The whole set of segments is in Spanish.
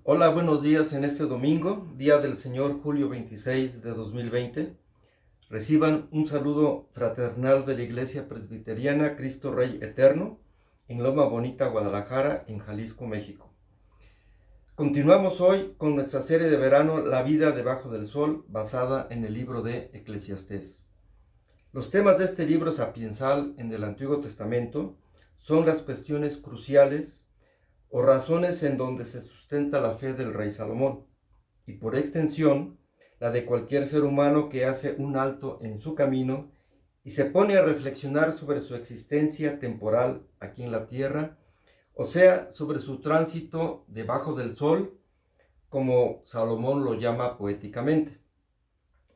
Hola, buenos días en este domingo, día del Señor, julio 26 de 2020. Reciban un saludo fraternal de la Iglesia Presbiteriana Cristo Rey Eterno en Loma Bonita, Guadalajara, en Jalisco, México. Continuamos hoy con nuestra serie de verano La vida debajo del sol, basada en el libro de Eclesiastés. Los temas de este libro sapiensal en el Antiguo Testamento son las cuestiones cruciales o razones en donde se sustenta la fe del rey Salomón, y por extensión, la de cualquier ser humano que hace un alto en su camino y se pone a reflexionar sobre su existencia temporal aquí en la tierra, o sea, sobre su tránsito debajo del sol, como Salomón lo llama poéticamente.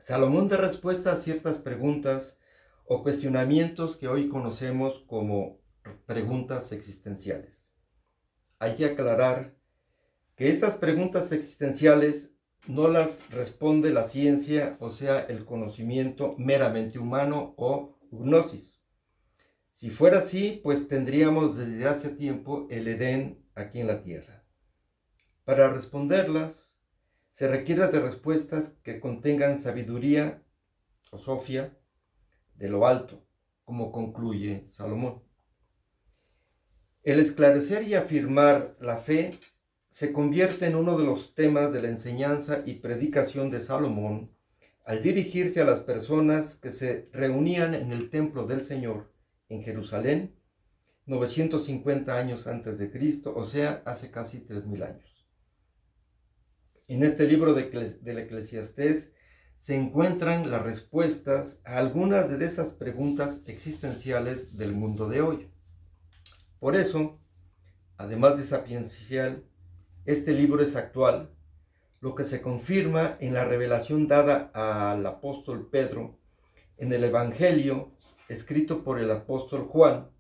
Salomón da respuesta a ciertas preguntas o cuestionamientos que hoy conocemos como preguntas existenciales. Hay que aclarar que estas preguntas existenciales no las responde la ciencia, o sea, el conocimiento meramente humano o gnosis. Si fuera así, pues tendríamos desde hace tiempo el Edén aquí en la tierra. Para responderlas, se requiere de respuestas que contengan sabiduría o sofía de lo alto, como concluye Salomón. El esclarecer y afirmar la fe se convierte en uno de los temas de la enseñanza y predicación de Salomón al dirigirse a las personas que se reunían en el templo del Señor en Jerusalén 950 años antes de Cristo, o sea, hace casi 3000 años. En este libro del Eclesiastés se encuentran las respuestas a algunas de esas preguntas existenciales del mundo de hoy. Por eso, además de sapiencial, este libro es actual, lo que se confirma en la revelación dada al apóstol Pedro en el Evangelio escrito por el apóstol Juan,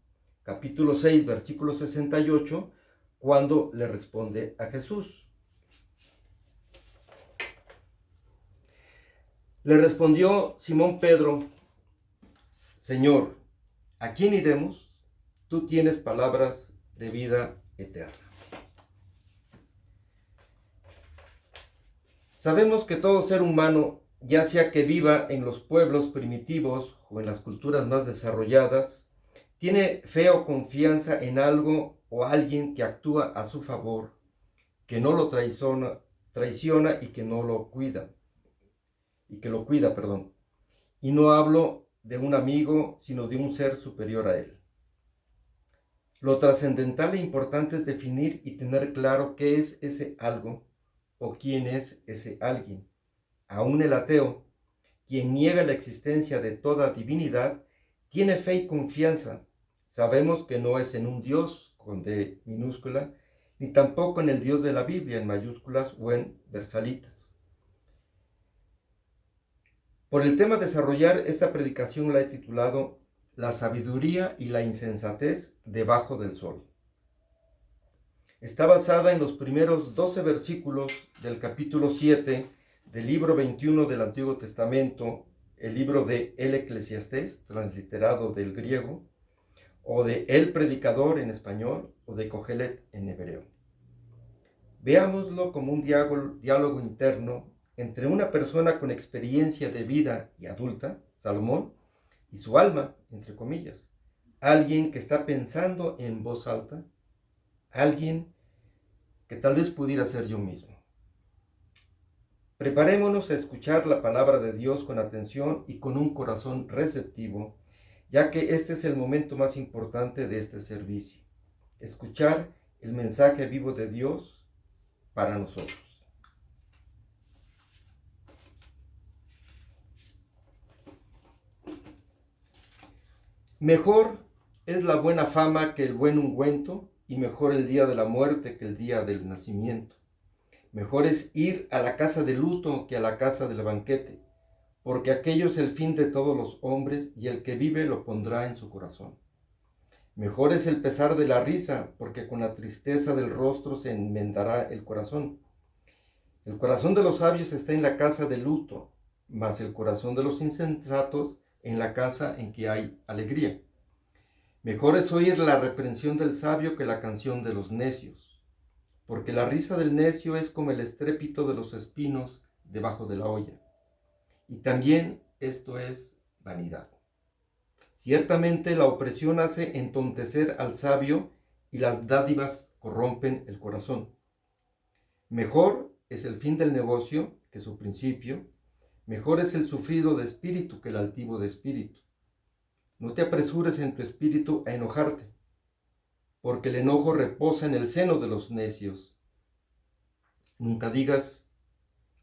capítulo 6, versículo 68, cuando le responde a Jesús. Le respondió Simón Pedro: Señor, ¿a quién iremos? Tú tienes palabras de vida eterna. Sabemos que todo ser humano, ya sea que viva en los pueblos primitivos o en las culturas más desarrolladas, tiene fe o confianza en algo o alguien que actúa a su favor, que no lo traiciona y que no lo cuida, perdón. Y no hablo de un amigo, sino de un ser superior a él. Lo trascendental e importante es definir y tener claro qué es ese algo o quién es ese alguien. Aún el ateo, quien niega la existencia de toda divinidad, tiene fe y confianza. Sabemos que no es en un Dios con D minúscula, ni tampoco en el Dios de la Biblia en mayúsculas o en versalitas. Por el tema desarrollar, esta predicación la he titulado La sabiduría y la insensatez debajo del sol. Está basada en los primeros 12 versículos del capítulo 7 del libro 21 del Antiguo Testamento, el libro de El Eclesiastés, transliterado del griego, o de El Predicador en español, o de Cogelet en hebreo. Veámoslo como un diálogo interno entre una persona con experiencia de vida y adulta, Salomón, y su alma, entre comillas, alguien que está pensando en voz alta, alguien que tal vez pudiera ser yo mismo. Preparémonos a escuchar la palabra de Dios con atención y con un corazón receptivo, ya que este es el momento más importante de este servicio, escuchar el mensaje vivo de Dios para nosotros. Mejor es la buena fama que el buen ungüento, y mejor el día de la muerte que el día del nacimiento. Mejor es ir a la casa de luto que a la casa del banquete, porque aquello es el fin de todos los hombres, y el que vive lo pondrá en su corazón. Mejor es el pesar de la risa, porque con la tristeza del rostro se enmendará el corazón. El corazón de los sabios está en la casa de luto, mas el corazón de los insensatos en la casa en que hay alegría. Mejor es oír la reprensión del sabio que la canción de los necios. porque la risa del necio es como el estrépito de los espinos debajo de la olla. Y también esto es vanidad. Ciertamente la opresión hace entontecer al sabio y las dádivas corrompen el corazón. Mejor es el fin del negocio que su principio, mejor es el sufrido de espíritu que el altivo de espíritu. No te apresures en tu espíritu a enojarte, porque el enojo reposa en el seno de los necios. Nunca digas,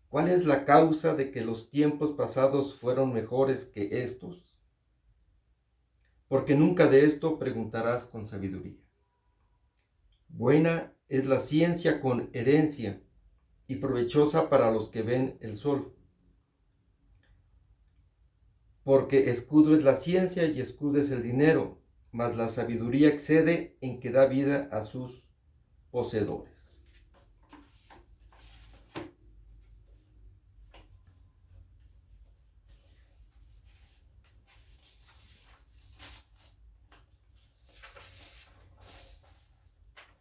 ¿cuál es la causa de que los tiempos pasados fueron mejores que estos? Porque nunca de esto preguntarás con sabiduría. Buena es la ciencia con herencia y provechosa para los que ven el sol. Porque escudo es la ciencia y escudo es el dinero, mas la sabiduría excede en que da vida a sus poseedores.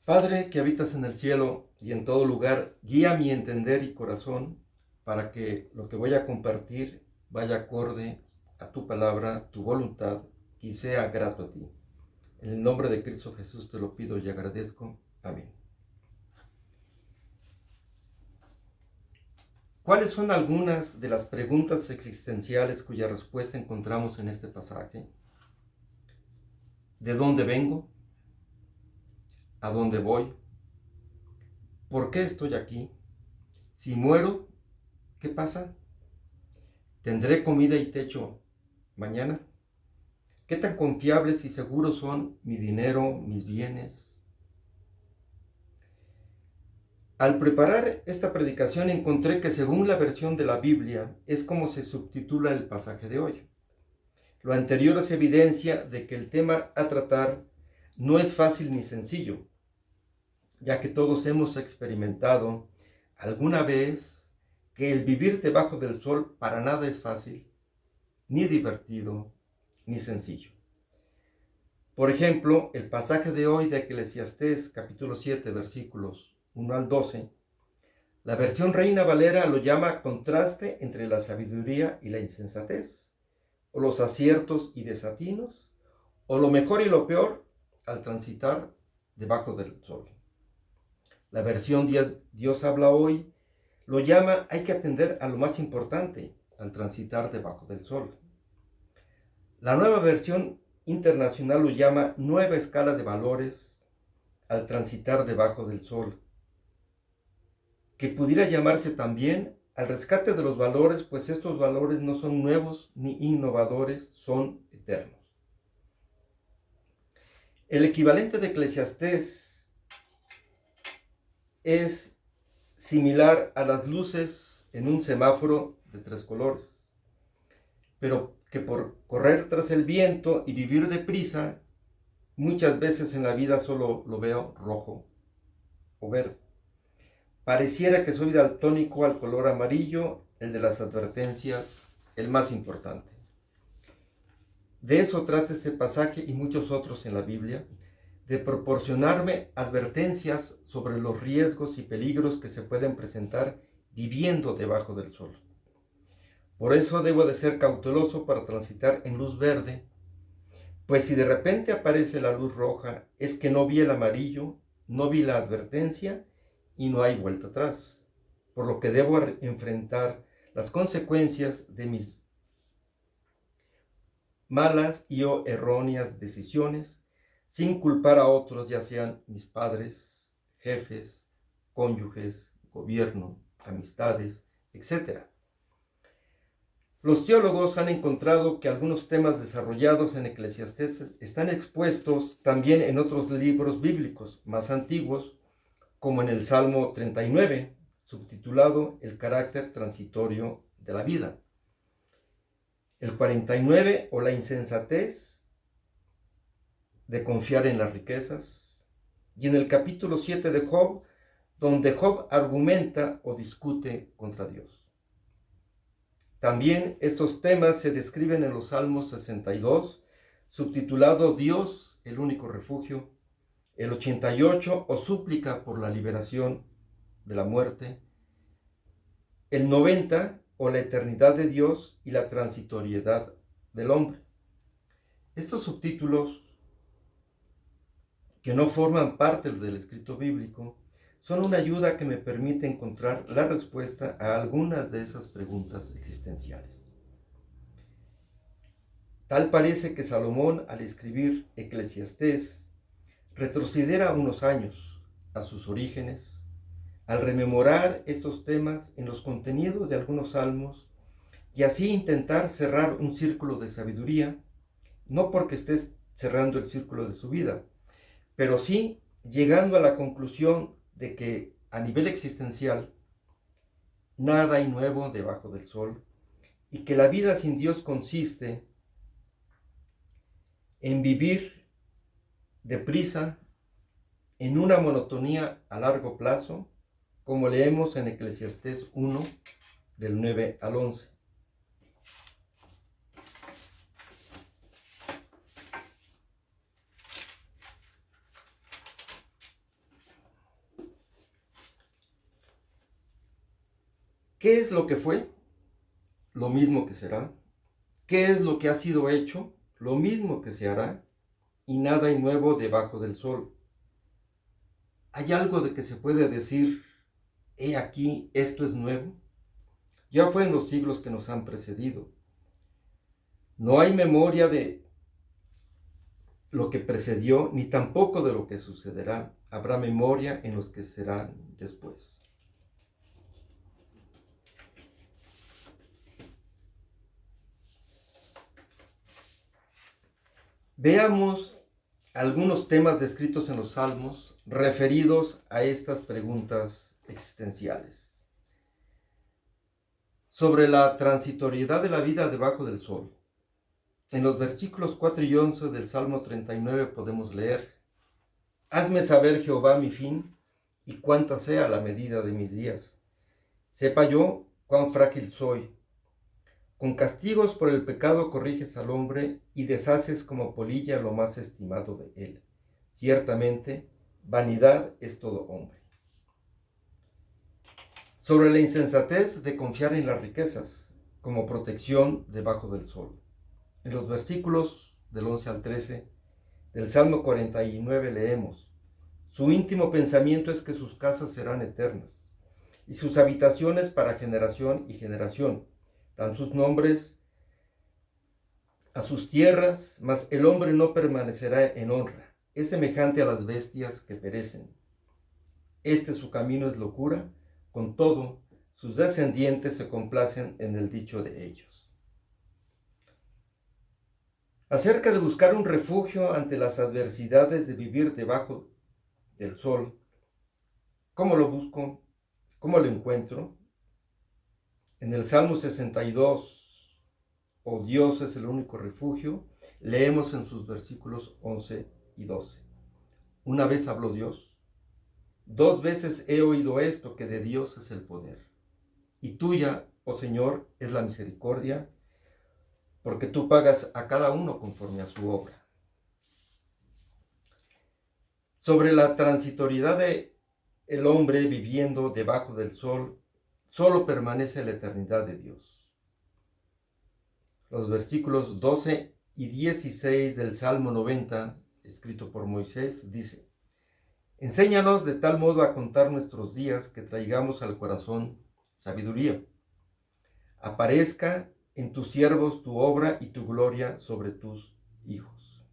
Padre que habitas en el cielo y en todo lugar, guía mi entender y corazón para que lo que voy a compartir vaya acorde a tu palabra, tu voluntad y sea grato a ti. En el nombre de Cristo Jesús te lo pido y agradezco. Amén. ¿Cuáles son algunas de las preguntas existenciales cuya respuesta encontramos en este pasaje? ¿De dónde vengo? ¿A dónde voy? ¿Por qué estoy aquí? Si muero, ¿qué pasa? ¿Tendré comida y techo mañana? ¿Qué tan confiables y seguros son mi dinero, mis bienes? Al preparar esta predicación encontré que según la versión de la Biblia es como se subtitula el pasaje de hoy. Lo anterior es evidencia de que el tema a tratar no es fácil ni sencillo, ya que todos hemos experimentado alguna vez que el vivir debajo del sol para nada es fácil, ni divertido, ni sencillo. Por ejemplo, el pasaje de hoy de Eclesiastés, capítulo 7, versículos 1 al 12, la versión Reina Valera lo llama contraste entre la sabiduría y la insensatez, o los aciertos y desatinos, o lo mejor y lo peor al transitar debajo del sol. La versión Dios habla hoy lo llama hay que atender a lo más importante al transitar debajo del sol. La nueva versión internacional lo llama nueva escala de valores al transitar debajo del sol, que pudiera llamarse también al rescate de los valores, pues estos valores no son nuevos ni innovadores, son eternos. El equivalente de Eclesiastés es similar a las luces en un semáforo de 3 colores, pero que por correr tras el viento y vivir deprisa, muchas veces en la vida solo lo veo rojo o verde. Pareciera que soy daltónico al color amarillo, el de las advertencias, el más importante. De eso trata este pasaje y muchos otros en la Biblia, de proporcionarme advertencias sobre los riesgos y peligros que se pueden presentar viviendo debajo del sol. Por eso debo de ser cauteloso para transitar en luz verde, pues si de repente aparece la luz roja, es que no vi el amarillo, no vi la advertencia y no hay vuelta atrás, por lo que debo enfrentar las consecuencias de mis malas y o erróneas decisiones, sin culpar a otros, ya sean mis padres, jefes, cónyuges, gobierno, amistades, etc. Los teólogos han encontrado que algunos temas desarrollados en Eclesiastés están expuestos también en otros libros bíblicos más antiguos, como en el Salmo 39, subtitulado El carácter transitorio de la vida. El 49, o la insensatez de confiar en las riquezas. Y en el capítulo 7 de Job, donde Job argumenta o discute contra Dios. También estos temas se describen en los Salmos 62, subtitulado Dios, el único refugio, El 88, o súplica por la liberación de la muerte. El 90, o la eternidad de Dios y la transitoriedad del hombre. Estos subtítulos, que no forman parte del escrito bíblico, son una ayuda que me permite encontrar la respuesta a algunas de esas preguntas existenciales. Tal parece que Salomón, al escribir Eclesiastés, retrocederá unos años a sus orígenes, al rememorar estos temas en los contenidos de algunos salmos y así intentar cerrar un círculo de sabiduría, no porque estés cerrando el círculo de su vida, pero sí llegando a la conclusión de que a nivel existencial nada hay nuevo debajo del sol y que la vida sin Dios consiste en vivir deprisa en una monotonía a largo plazo, como leemos en Eclesiastés 1, del 9 al 11. ¿Qué es lo que fue? Lo mismo que será. ¿Qué es lo que ha sido hecho? Lo mismo que se hará. Y nada hay nuevo debajo del sol. ¿Hay algo de que se puede decir, he aquí, esto es nuevo? Ya fue en los siglos que nos han precedido. No hay memoria de lo que precedió, ni tampoco de lo que sucederá. Habrá memoria en los que serán después. Veamos algunos temas descritos en los Salmos referidos a estas preguntas existenciales. Sobre la transitoriedad de la vida debajo del sol. En los versículos 4 y 11 del Salmo 39 podemos leer: Hazme saber, Jehová, mi fin, y cuánta sea la medida de mis días. Sepa yo cuán frágil soy. Con castigos por el pecado corriges al hombre y deshaces como polilla lo más estimado de él. Ciertamente, vanidad es todo hombre. Sobre la insensatez de confiar en las riquezas como protección debajo del sol. En los versículos del 11 al 13 del Salmo 49 leemos: Su íntimo pensamiento es que sus casas serán eternas y sus habitaciones para generación y generación. Dan sus nombres a sus tierras, mas el hombre no permanecerá en honra. Es semejante a las bestias que perecen. Su camino es locura, con todo, sus descendientes se complacen en el dicho de ellos. Acerca de buscar un refugio ante las adversidades de vivir debajo del sol, ¿cómo lo busco? ¿Cómo lo encuentro? En el Salmo 62, oh Dios es el único refugio, leemos en sus versículos 11 y 12. Una vez habló Dios: Dos veces he oído esto, que de Dios es el poder. Y tuya, oh Señor, es la misericordia, porque tú pagas a cada uno conforme a su obra. Sobre la transitoriedad de el hombre viviendo debajo del sol, solo permanece la eternidad de Dios. Los versículos 12 y 16 del Salmo 90, escrito por Moisés, dice: Enséñanos de tal modo a contar nuestros días que traigamos al corazón sabiduría. Aparezca en tus siervos tu obra y tu gloria sobre tus hijos.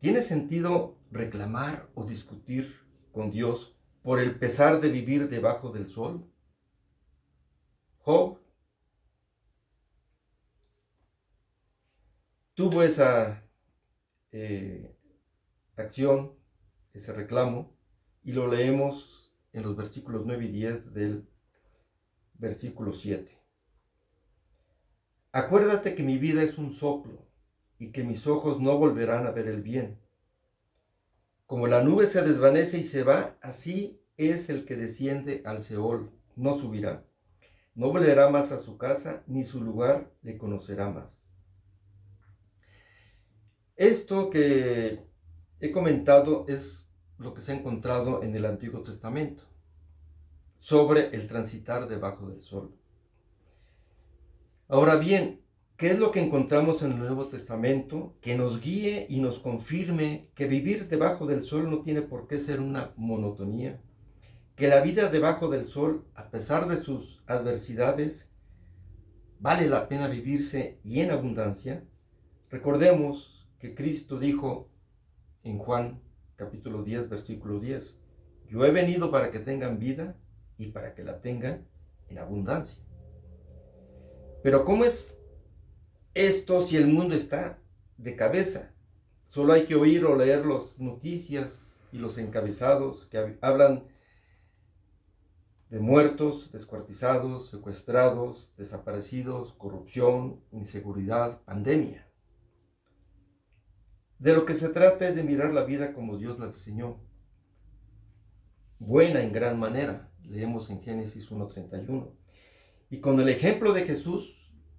¿Tiene sentido reclamar o discutir con Dios por el pesar de vivir debajo del sol? Job tuvo esa acción, ese reclamo, y lo leemos en los versículos 9 y 10 del versículo 7. Acuérdate que mi vida es un soplo y que mis ojos no volverán a ver el bien. Como la nube se desvanece y se va, así es el que desciende al Seol, no subirá, no volverá más a su casa, ni su lugar le conocerá más. Esto que he comentado es lo que se ha encontrado en el Antiguo Testamento sobre el transitar debajo del sol. Ahora bien, ¿qué es lo que encontramos en el Nuevo Testamento que nos guíe y nos confirme que vivir debajo del sol no tiene por qué ser una monotonía? Que la vida debajo del sol, a pesar de sus adversidades, vale la pena vivirse y en abundancia. Recordemos que Cristo dijo en Juan capítulo 10, versículo 10, yo he venido para que tengan vida y para que la tengan en abundancia. Pero ¿cómo es esto si el mundo está de cabeza? Solo hay que oír o leer las noticias y los encabezados que hablan de muertos, descuartizados, secuestrados, desaparecidos, corrupción, inseguridad, pandemia. De lo que se trata es de mirar la vida como Dios la diseñó. Buena en gran manera, leemos en Génesis 1:31. Y con el ejemplo de Jesús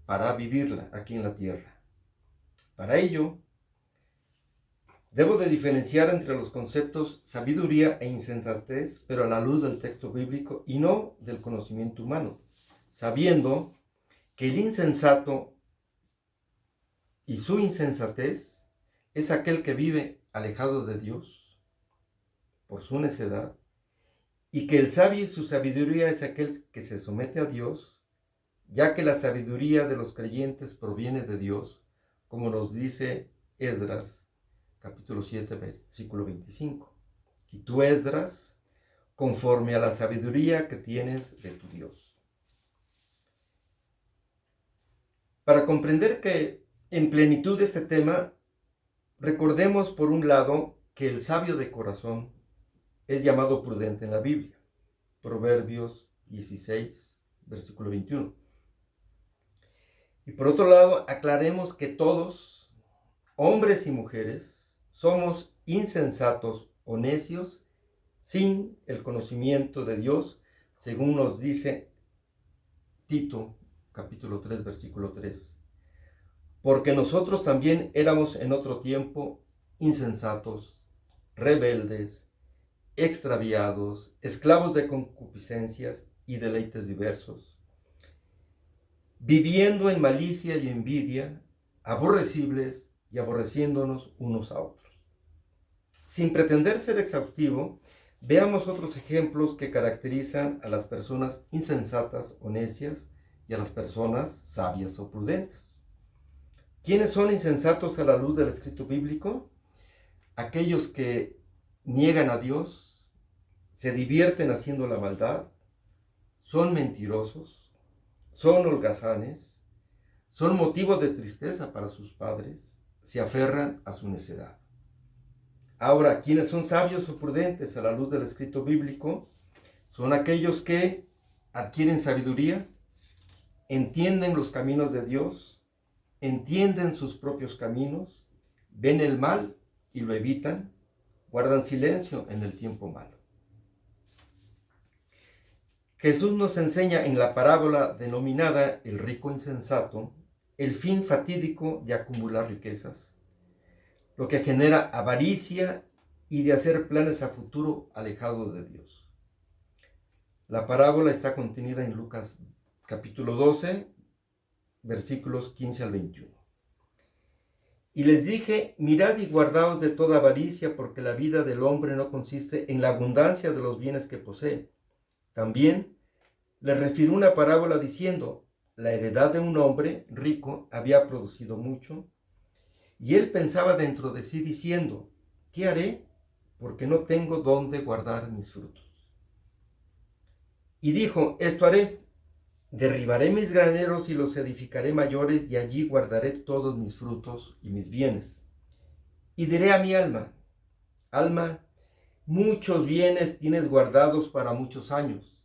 para vivirla aquí en la tierra. Para ello, debo de diferenciar entre los conceptos sabiduría e insensatez, pero a la luz del texto bíblico y no del conocimiento humano, sabiendo que el insensato y su insensatez es aquel que vive alejado de Dios por su necedad, y que el sabio y su sabiduría es aquel que se somete a Dios, ya que la sabiduría de los creyentes proviene de Dios, como nos dice Esdras, capítulo 7, versículo 25. Y tú, Esdras, conforme a la sabiduría que tienes de tu Dios. Para comprender que en plenitud de este tema, recordemos por un lado que el sabio de corazón es llamado prudente en la Biblia. Proverbios 16, versículo 21. Y por otro lado, aclaremos que todos, hombres y mujeres, somos insensatos o necios sin el conocimiento de Dios, según nos dice Tito, capítulo 3, versículo 3. Porque nosotros también éramos en otro tiempo insensatos, rebeldes, extraviados, esclavos de concupiscencias y deleites diversos, viviendo en malicia y envidia, aborrecibles y aborreciéndonos unos a otros. Sin pretender ser exhaustivo, veamos otros ejemplos que caracterizan a las personas insensatas o necias y a las personas sabias o prudentes. ¿Quiénes son insensatos a la luz del escrito bíblico? Aquellos que niegan a Dios, se divierten haciendo la maldad, son mentirosos, son holgazanes, son motivo de tristeza para sus padres, se aferran a su necedad. Ahora, ¿quiénes son sabios o prudentes a la luz del escrito bíblico? Son aquellos que adquieren sabiduría, entienden los caminos de Dios, entienden sus propios caminos, ven el mal y lo evitan, guardan silencio en el tiempo malo. Jesús nos enseña en la parábola denominada el rico insensato el fin fatídico de acumular riquezas, lo que genera avaricia y de hacer planes a futuro alejados de Dios. La parábola está contenida en Lucas capítulo 12, versículos 15 al 21. Y les dije, mirad y guardaos de toda avaricia, porque la vida del hombre no consiste en la abundancia de los bienes que posee. También les refirió una parábola diciendo, la heredad de un hombre rico había producido mucho, y él pensaba dentro de sí diciendo, ¿qué haré? Porque no tengo dónde guardar mis frutos. Y dijo, esto haré, derribaré mis graneros y los edificaré mayores, y allí guardaré todos mis frutos y mis bienes. Y diré a mi alma, alma, muchos bienes tienes guardados para muchos años.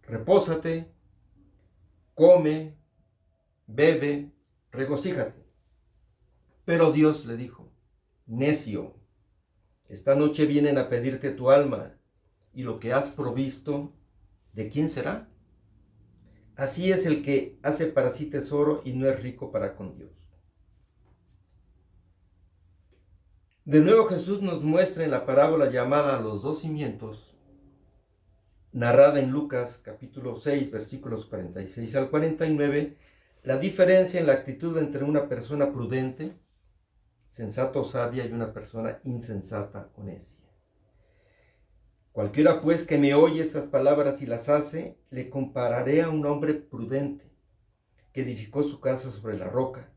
Repósate, come, bebe, regocíjate. Pero Dios le dijo, necio, esta noche vienen a pedirte tu alma, y lo que has provisto, ¿de quién será? Así es el que hace para sí tesoro y no es rico para con Dios. De nuevo Jesús nos muestra en la parábola llamada Los dos cimientos, narrada en Lucas capítulo 6, versículos 46 al 49, la diferencia en la actitud entre una persona prudente, sensata o sabia, y una persona insensata o necia. Cualquiera pues que me oye estas palabras y las hace, le compararé a un hombre prudente, que edificó su casa sobre la roca.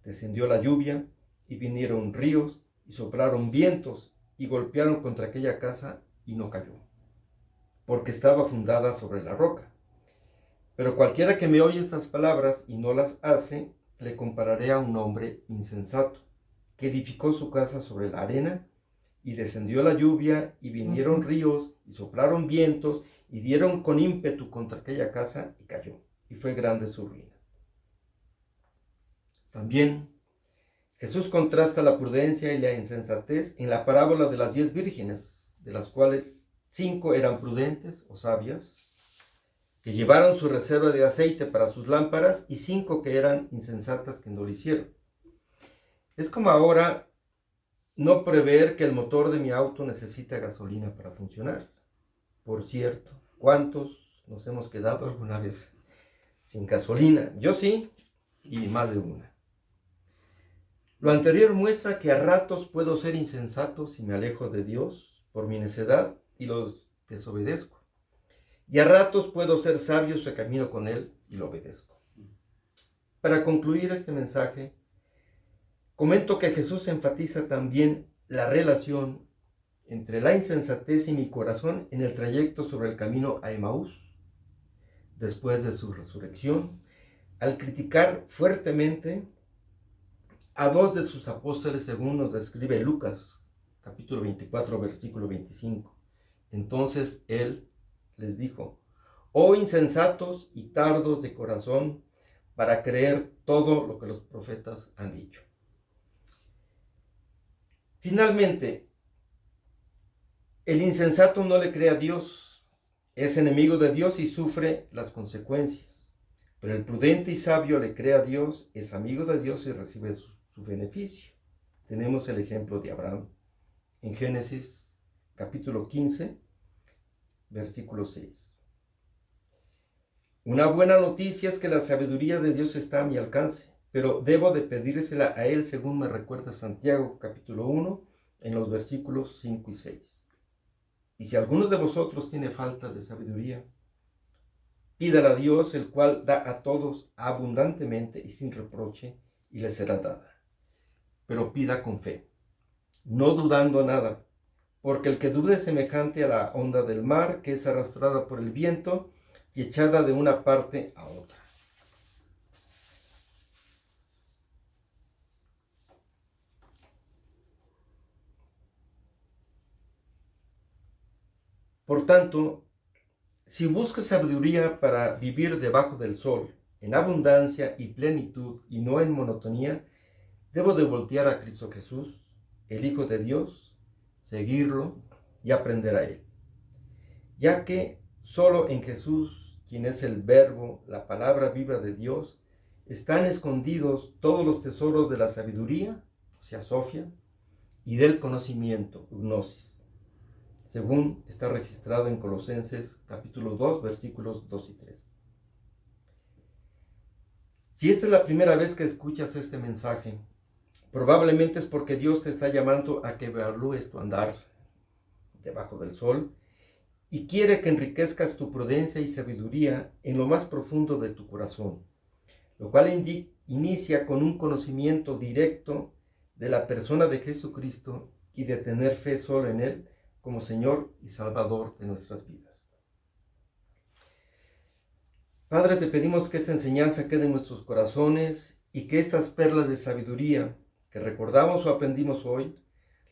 Descendió la lluvia, y vinieron ríos, y soplaron vientos, y golpearon contra aquella casa, y no cayó, porque estaba fundada sobre la roca. Pero cualquiera que me oye estas palabras y no las hace, le compararé a un hombre insensato, que edificó su casa sobre la arena, y descendió la lluvia, y vinieron ríos, y soplaron vientos, y dieron con ímpetu contra aquella casa, y cayó, y fue grande su ruina. También Jesús contrasta la prudencia y la insensatez en la parábola de las 10 vírgenes, de las cuales 5 eran prudentes o sabias, que llevaron su reserva de aceite para sus lámparas, y 5 que eran insensatas, que no lo hicieron. Es como ahora no prever que el motor de mi auto necesita gasolina para funcionar. Por cierto, ¿cuántos nos hemos quedado alguna vez sin gasolina? Yo sí, y más de una. Lo anterior muestra que a ratos puedo ser insensato si me alejo de Dios por mi necedad y los desobedezco. Y a ratos puedo ser sabio si camino con Él y lo obedezco. Para concluir este mensaje, comento que Jesús enfatiza también la relación entre la insensatez y mi corazón en el trayecto sobre el camino a Emaús, después de su resurrección, al criticar fuertemente a 2 de sus apóstoles, según nos describe Lucas, capítulo 24, versículo 25. Entonces Él les dijo: oh insensatos y tardos de corazón, para creer todo lo que los profetas han dicho. Finalmente, el insensato no le cree a Dios, es enemigo de Dios y sufre las consecuencias. Pero el prudente y sabio le cree a Dios, es amigo de Dios y recibe su beneficio. Tenemos el ejemplo de Abraham en Génesis capítulo 15, versículo 6. Una buena noticia es que la sabiduría de Dios está a mi alcance, pero debo de pedírsela a Él, según me recuerda Santiago capítulo 1, en los versículos 5 y 6. Y si alguno de vosotros tiene falta de sabiduría, pídala a Dios, el cual da a todos abundantemente y sin reproche, y le será dada. Pero pida con fe, no dudando nada, porque el que dude es semejante a la onda del mar, que es arrastrada por el viento y echada de una parte a otra. Por tanto, si buscas sabiduría para vivir debajo del sol, en abundancia y plenitud y no en monotonía, debo de voltear a Cristo Jesús, el Hijo de Dios, seguirlo y aprender a Él, ya que solo en Jesús, quien es el Verbo, la palabra viva de Dios, están escondidos todos los tesoros de la sabiduría, o sea, Sofía, y del conocimiento, Gnosis, según está registrado en Colosenses capítulo 2, versículos 2 y 3. Si esta es la primera vez que escuchas este mensaje, probablemente es porque Dios te está llamando a que evalúes tu andar debajo del sol y quiere que enriquezcas tu prudencia y sabiduría en lo más profundo de tu corazón, lo cual inicia con un conocimiento directo de la persona de Jesucristo y de tener fe solo en Él como Señor y Salvador de nuestras vidas. Padre, te pedimos que esta enseñanza quede en nuestros corazones y que estas perlas de sabiduría que recordamos o aprendimos hoy,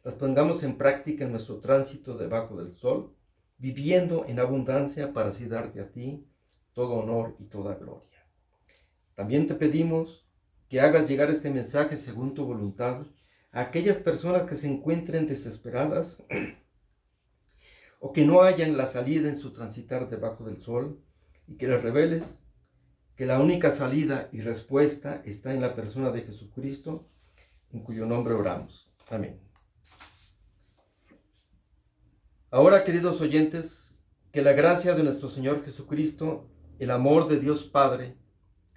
las pongamos en práctica en nuestro tránsito debajo del sol, viviendo en abundancia para así darte a ti todo honor y toda gloria. También te pedimos que hagas llegar este mensaje según tu voluntad a aquellas personas que se encuentren desesperadas o que no hayan la salida en su transitar debajo del sol, y que les reveles que la única salida y respuesta está en la persona de Jesucristo, en cuyo nombre oramos. Amén. Ahora, queridos oyentes, que la gracia de nuestro Señor Jesucristo, el amor de Dios Padre,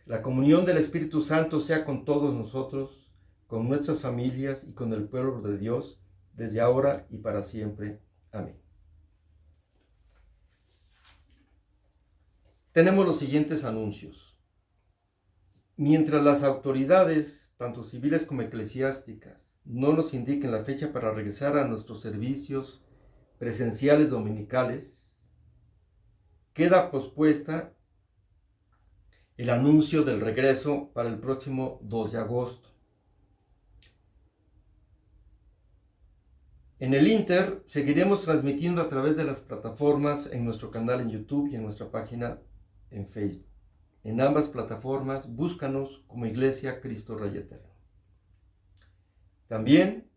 la comunión del Espíritu Santo sea con todos nosotros, con nuestras familias y con el pueblo de Dios, desde ahora y para siempre. Amén. Tenemos los siguientes anuncios. Mientras las autoridades, tanto civiles como eclesiásticas, no nos indiquen la fecha para regresar a nuestros servicios presenciales dominicales, queda pospuesta el anuncio del regreso para el próximo 2 de agosto. En el Inter, seguiremos transmitiendo a través de las plataformas en nuestro canal en YouTube y en nuestra página en Facebook. En ambas plataformas, búscanos como Iglesia Cristo Rey Eterno. También,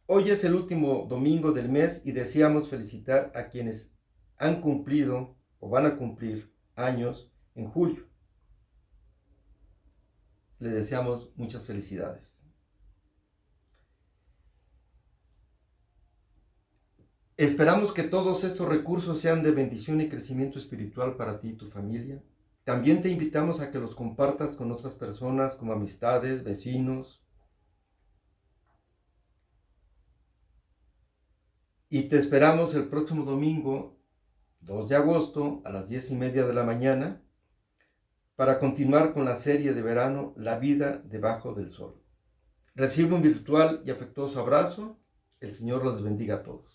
hoy es el último domingo del mes y deseamos felicitar a quienes han cumplido o van a cumplir años en julio. Les deseamos muchas felicidades. Esperamos que todos estos recursos sean de bendición y crecimiento espiritual para ti y tu familia. También te invitamos a que los compartas con otras personas como amistades, vecinos. Y te esperamos el próximo domingo, 2 de agosto, a las 10:30 de la mañana, para continuar con la serie de verano La vida debajo del sol. Recibe un virtual y afectuoso abrazo. El Señor los bendiga a todos.